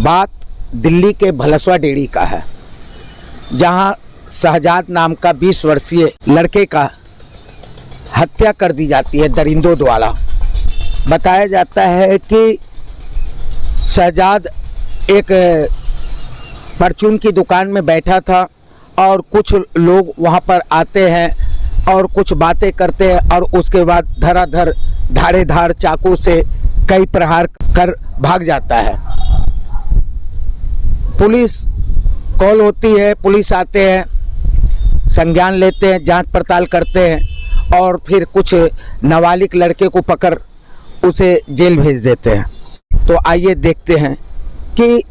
बात दिल्ली के भलसवा डेरी का है, जहां शहजाद नाम का 20 वर्षीय लड़के का हत्या कर दी जाती है दरिंदों द्वारा। बताया जाता है कि शहजाद एक परचून की दुकान में बैठा था और कुछ लोग वहां पर आते हैं और कुछ बातें करते हैं और उसके बाद धराधर धारेधार चाकू से कई प्रहार कर भाग जाता है। पुलिस कॉल होती है, पुलिस आते हैं, संज्ञान लेते हैं, जांच पड़ताल करते हैं और फिर कुछ नाबालिग लड़के को पकड़ उसे जेल भेज देते हैं। तो आइए देखते हैं कि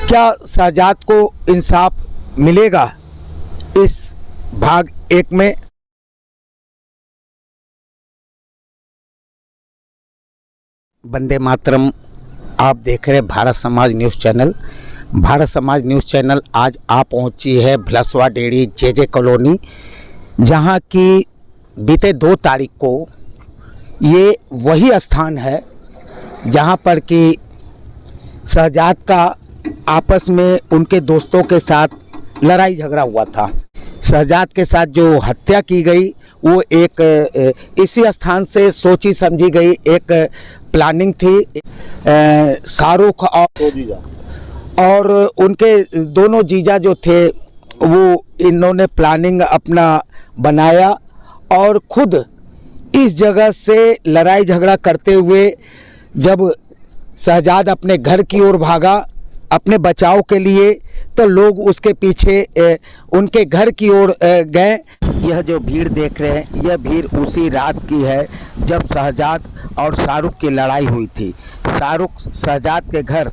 क्या शहजाद को इंसाफ मिलेगा इस भाग 1 में। वंदे मातरम। आप देख रहे हैं भारत समाज न्यूज़ चैनल। भारत समाज न्यूज़ चैनल आज आप पहुंची है भलसवा डेरी जे कॉलोनी, जहां की बीते 2 तारीख को ये वही स्थान है जहां पर कि शहजाद का आपस में उनके दोस्तों के साथ लड़ाई झगड़ा हुआ था। शहजाद के साथ जो हत्या की गई वो एक इसी स्थान से सोची समझी गई एक प्लानिंग थी। शाहरुख और उनके दोनों जीजा जो थे वो इन्होंने प्लानिंग अपना बनाया और खुद इस जगह से लड़ाई झगड़ा करते हुए जब शहजाद अपने घर की ओर भागा अपने बचाव के लिए, तो लोग उसके पीछे उनके घर की ओर गए। यह जो भीड़ देख रहे हैं, यह भीड़ उसी रात की है जब शहजाद और शाहरुख की लड़ाई हुई थी। शाहरुख शहजाद के घर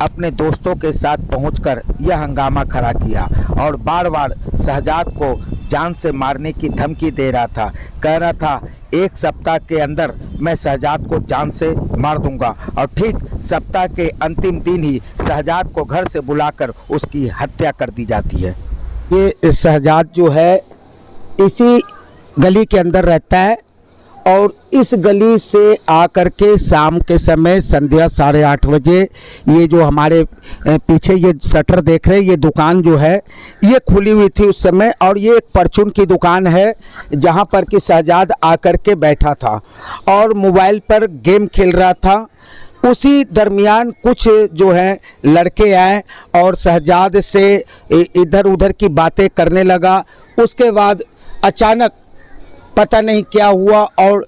अपने दोस्तों के साथ पहुंचकर यह हंगामा खड़ा किया और बार बार शहजाद को जान से मारने की धमकी दे रहा था। कह रहा था 1 सप्ताह के अंदर मैं शहजाद को जान से मार दूंगा, और ठीक सप्ताह के अंतिम दिन ही शहजाद को घर से बुलाकर उसकी हत्या कर दी जाती है। ये शहजाद जो है इसी गली के अंदर रहता है और इस गली से आकर के शाम के समय संध्या 8:30 बजे ये जो हमारे पीछे ये शटर देख रहे हैं, ये दुकान जो है ये खुली हुई थी उस समय, और ये एक परचून की दुकान है जहां पर कि शहजाद आकर के बैठा था और मोबाइल पर गेम खेल रहा था। उसी दरमियान कुछ जो है लड़के आए और शहजाद से इधर उधर की बातें करने लगा। उसके बाद अचानक पता नहीं क्या हुआ और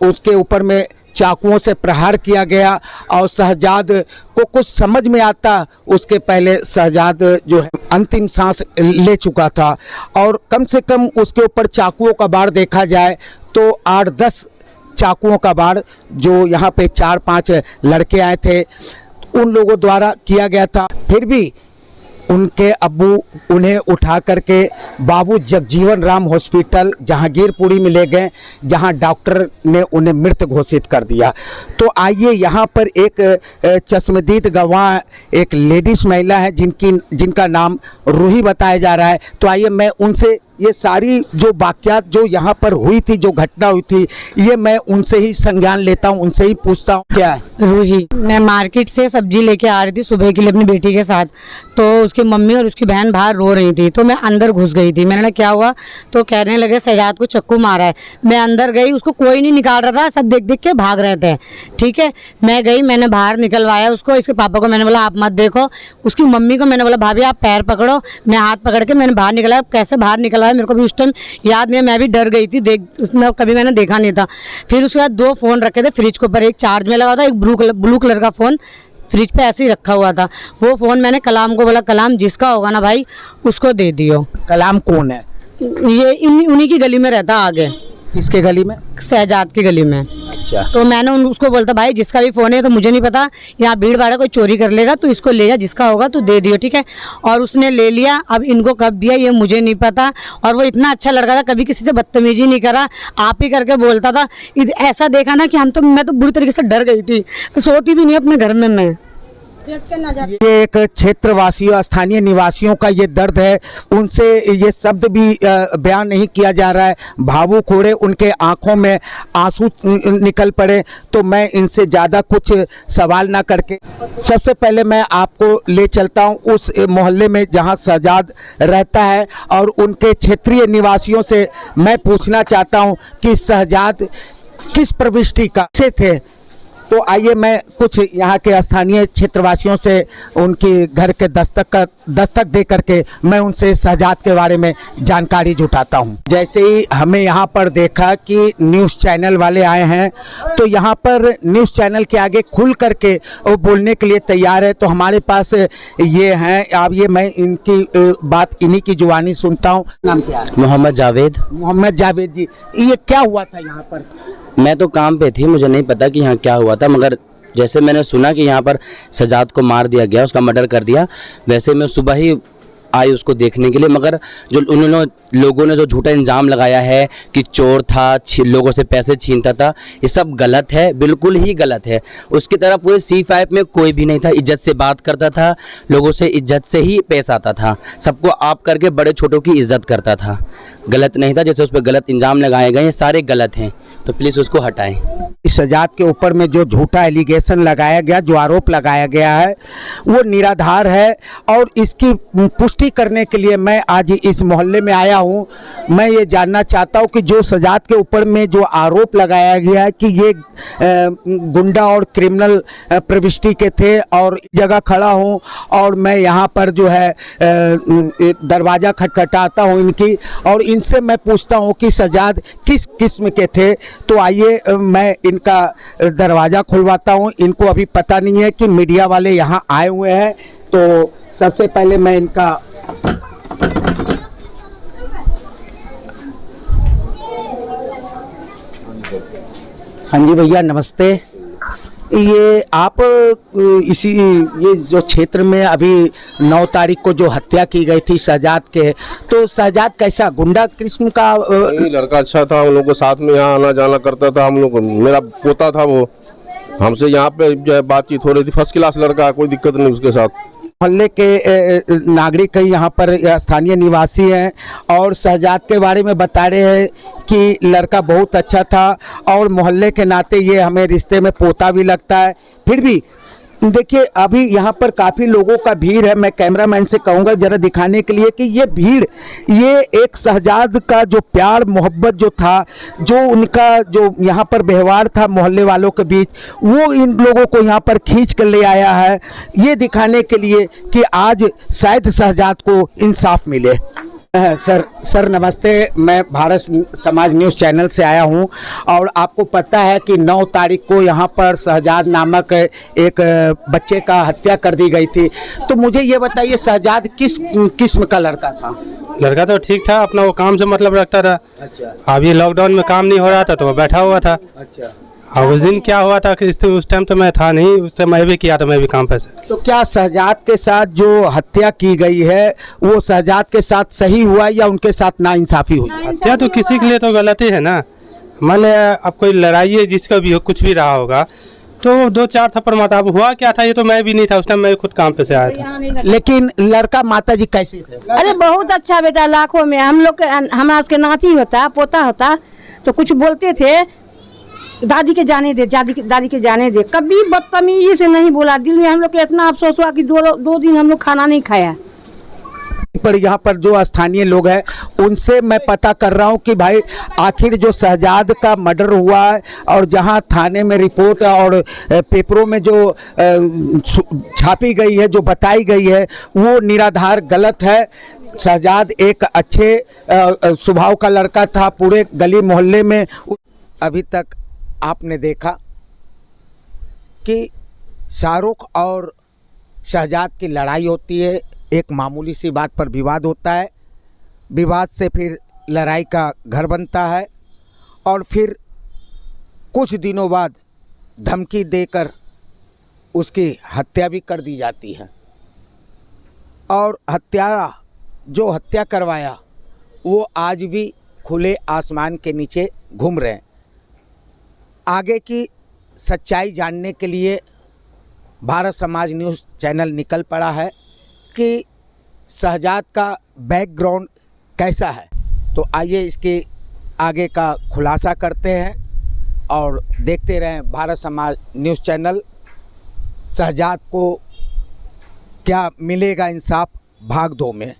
उसके ऊपर में चाकुओं से प्रहार किया गया और शहजाद को कुछ समझ में आता उसके पहले शहजाद जो है अंतिम सांस ले चुका था, और कम से कम उसके ऊपर चाकुओं का बाढ़ देखा जाए तो 8-10 चाकुओं का बाढ़ जो यहाँ पे 4-5 लड़के आए थे उन लोगों द्वारा किया गया था। फिर भी उनके अब्बू उन्हें उठा करके बाबू जगजीवन राम हॉस्पिटल जहांगीरपुरी में ले गए, जहां डॉक्टर ने उन्हें मृत घोषित कर दिया। तो आइए यहाँ पर एक चश्मदीद गवाह एक लेडीज़ महिला है जिनका नाम रूही बताया जा रहा है। तो आइए मैं उनसे ये सारी जो वाक़यात जो यहाँ पर हुई थी, जो घटना हुई थी, ये मैं उनसे ही संज्ञान लेता हूँ, उनसे ही पूछता हूँ। क्या है? रूही, मैं मार्केट से सब्जी लेके आ रही थी सुबह के लिए अपनी बेटी के साथ, तो उसकी मम्मी और उसकी बहन बाहर रो रही थी, तो मैं अंदर घुस गई थी। मैंने क्या हुआ तो कहने लगे शहजाद को चक्कू मारा है। मैं अंदर गई, उसको कोई नहीं निकाल रहा था, सब देख देख के भाग रहे थे। ठीक है, मैं गई, मैंने बाहर निकलवाया उसको। इसके पापा को मैंने बोला आप मत देखो, उसकी मम्मी को मैंने बोला भाभी आप पैर पकड़ो। मैं हाथ पकड़ के मैंने बाहर निकला। कैसे बाहर निकलवाया मेरे को भी उस टाइम याद नहीं है, मैं भी डर गई थी, उसमें कभी मैंने देखा नहीं था। फिर उसके बाद 2 फ़ोन रखे थे फ्रिज के ऊपर, एक चार्ज में लगा था, एक ब्लू कलर का फ़ोन फ्रिज पे ऐसे ही रखा हुआ था। वो फ़ोन मैंने कलाम को बोला कलाम जिसका होगा ना भाई उसको दे दियो। कलाम कौन है? ये उन्हीं की गली में रहता आगे। किसके गली में? शहजाद की गली में। अच्छा। तो मैंने उसको बोलता भाई जिसका भी फ़ोन है, तो मुझे नहीं पता यहाँ भीड़ भाड़ कोई चोरी कर लेगा, तो इसको ले जा, जिसका होगा तो दे दियो। ठीक है, और उसने ले लिया। अब इनको कब दिया ये मुझे नहीं पता। और वो इतना अच्छा लड़का था, कभी किसी से बदतमीजी नहीं करा, आप ही करके बोलता था। ऐसा देखा ना कि मैं तो बुरी तरीके से डर गई थी, सोती भी नहीं अपने घर में मैं। ये एक क्षेत्रवासियों स्थानीय निवासियों का ये दर्द है, उनसे ये शब्द भी बयान नहीं किया जा रहा है। भावुक हो रहे, उनके आंखों में आंसू निकल पड़े। तो मैं इनसे ज़्यादा कुछ सवाल ना करके सबसे पहले मैं आपको ले चलता हूँ उस मोहल्ले में जहाँ शहजाद रहता है, और उनके क्षेत्रीय निवासियों से मैं पूछना चाहता हूँ कि शहजाद किस प्रविष्टि का से थे। तो आइए मैं कुछ यहाँ के स्थानीय क्षेत्रवासियों से उनकी घर के दस्तक दे करके मैं उनसे शहजाद के बारे में जानकारी जुटाता हूँ। जैसे ही हमें यहाँ पर देखा कि न्यूज़ चैनल वाले आए हैं, तो यहाँ पर न्यूज़ चैनल के आगे खुल करके वो बोलने के लिए तैयार है। तो हमारे पास ये हैं, अब ये मैं इनकी बात इन्हीं की जुबानी सुनता हूँ। नाम क्या है? मोहम्मद जावेद। मोहम्मद जावेद जी, ये क्या हुआ था यहाँ पर? मैं तो काम पे थी, मुझे नहीं पता कि यहाँ क्या हुआ था, मगर जैसे मैंने सुना कि यहाँ पर शहजाद को मार दिया गया, उसका मर्डर कर दिया, वैसे मैं सुबह ही आई उसको देखने के लिए। मगर जो उन्होंने लोगों ने जो झूठा इल्ज़ाम लगाया है कि चोर था, लोगों से पैसे छीनता था, ये सब गलत है, बिल्कुल ही गलत है। उसकी तरह पूरे C5 में कोई भी नहीं था। इज्जत से बात करता था, लोगों से इज्जत से ही पेश आता था, सबको आप करके बड़े छोटों की इज्जत करता था। गलत नहीं था। जैसे उस पर गलत इल्ज़ाम लगाए गए हैं, सारे गलत हैं, तो प्लीज़ उसको हटाएं। इस शहजाद के ऊपर में जो झूठा एलिगेशन लगाया गया, जो आरोप लगाया गया है, वो निराधार है। और इसकी पुष्टि करने के लिए मैं आज इस मोहल्ले में आया हूँ। मैं ये जानना चाहता हूँ कि जो शहजाद के ऊपर में जो आरोप लगाया गया है कि ये गुंडा और क्रिमिनल प्रविष्टि के थे, और जगह खड़ा हूँ और मैं यहाँ पर जो है दरवाज़ा खटखटाता हूँ इनकी, और इनसे मैं पूछता हूँ कि शहजाद किस किस्म के थे। तो आइए मैं इनका दरवाज़ा खुलवाता हूँ। इनको अभी पता नहीं है कि मीडिया वाले यहाँ आए हुए हैं। तो सबसे पहले मैं इनका हाँ जी भैया नमस्ते। ये आप ये जो क्षेत्र में अभी 9 तारीख को जो हत्या की गई थी शहजाद के, तो शहजाद कैसा गुंडा किस्म का? लड़का अच्छा था, हम लोग के साथ में यहाँ आना जाना करता था। हम लोग, मेरा पोता था वो, हमसे यहाँ पे जो है बातचीत हो रही थी। फर्स्ट क्लास लड़का, कोई दिक्कत नहीं उसके साथ। मोहल्ले के नागरिक यहाँ पर स्थानीय निवासी हैं और शहजाद के बारे में बता रहे हैं कि लड़का बहुत अच्छा था, और मोहल्ले के नाते ये हमें रिश्ते में पोता भी लगता है। फिर भी देखिए अभी यहाँ पर काफ़ी लोगों का भीड़ है। मैं कैमरामैन से कहूँगा ज़रा दिखाने के लिए कि ये भीड़, ये एक शहजाद का जो प्यार मोहब्बत जो था, जो उनका जो यहाँ पर व्यवहार था मोहल्ले वालों के बीच, वो इन लोगों को यहाँ पर खींच कर ले आया है, ये दिखाने के लिए कि आज शायद शहजाद को इंसाफ मिले। सर नमस्ते, मैं भारत समाज न्यूज़ चैनल से आया हूं, और आपको पता है कि 9 तारीख को यहां पर शहजाद नामक एक बच्चे का हत्या कर दी गई थी। तो मुझे ये बताइए शहजाद किस किस्म का लड़का था? लड़का तो ठीक था, अपना वो काम से मतलब रखता था। अच्छा। अब ये लॉकडाउन में काम नहीं हो रहा था तो वो बैठा हुआ था। अच्छा। और उस दिन क्या हुआ था कि उस टाइम तो मैं था नहीं, उससे मैं भी किया था, मैं भी काम पे से। तो क्या शहजाद के साथ जो हत्या की गई है वो शहजाद के साथ सही हुआ या उनके साथ नाइंसाफ़ी हुई? हत्या तो किसी के लिए तो गलत ही है ना। मान लिया अब कोई लड़ाई है, जिसका भी हो, कुछ भी रहा होगा, तो 2-4 थप्पड़ माता। अब हुआ क्या था ये तो मैं भी नहीं था उस टाइम, मैं खुद काम पे से आया था। लेकिन लड़का माता जी कैसे थे? अरे बहुत अच्छा बेटा, लाखों में हम लोग हमारा उसके नाती होता, पोता होता, तो कुछ बोलते थे दादी के जाने दे, दादी के जाने दे, कभी बदतमीजी से नहीं बोला। दिल में हम लोग के इतना अफसोस हुआ कि 2 दिन हम लोग खाना नहीं खाया। पर यहाँ पर जो स्थानीय लोग हैं उनसे मैं पता कर रहा हूँ कि भाई आखिर जो शहजाद का मर्डर हुआ है, और जहाँ थाने में रिपोर्ट और पेपरों में जो छापी गई है, जो बताई गई है, वो निराधार गलत है। शहजाद एक अच्छे स्वभाव का लड़का था। पूरे गली मोहल्ले में अभी तक आपने देखा कि शाहरुख और शहजाद की लड़ाई होती है, एक मामूली सी बात पर विवाद होता है, विवाद से फिर लड़ाई का घर बनता है, और फिर कुछ दिनों बाद धमकी देकर उसकी हत्या भी कर दी जाती है। और हत्यारा जो हत्या करवाया वो आज भी खुले आसमान के नीचे घूम रहे हैं। आगे की सच्चाई जानने के लिए भारत समाज न्यूज़ चैनल निकल पड़ा है कि शहजाद का बैकग्राउंड कैसा है। तो आइए इसके आगे का खुलासा करते हैं और देखते रहें भारत समाज न्यूज़ चैनल। शहजाद को क्या मिलेगा इंसाफ भाग 2 में।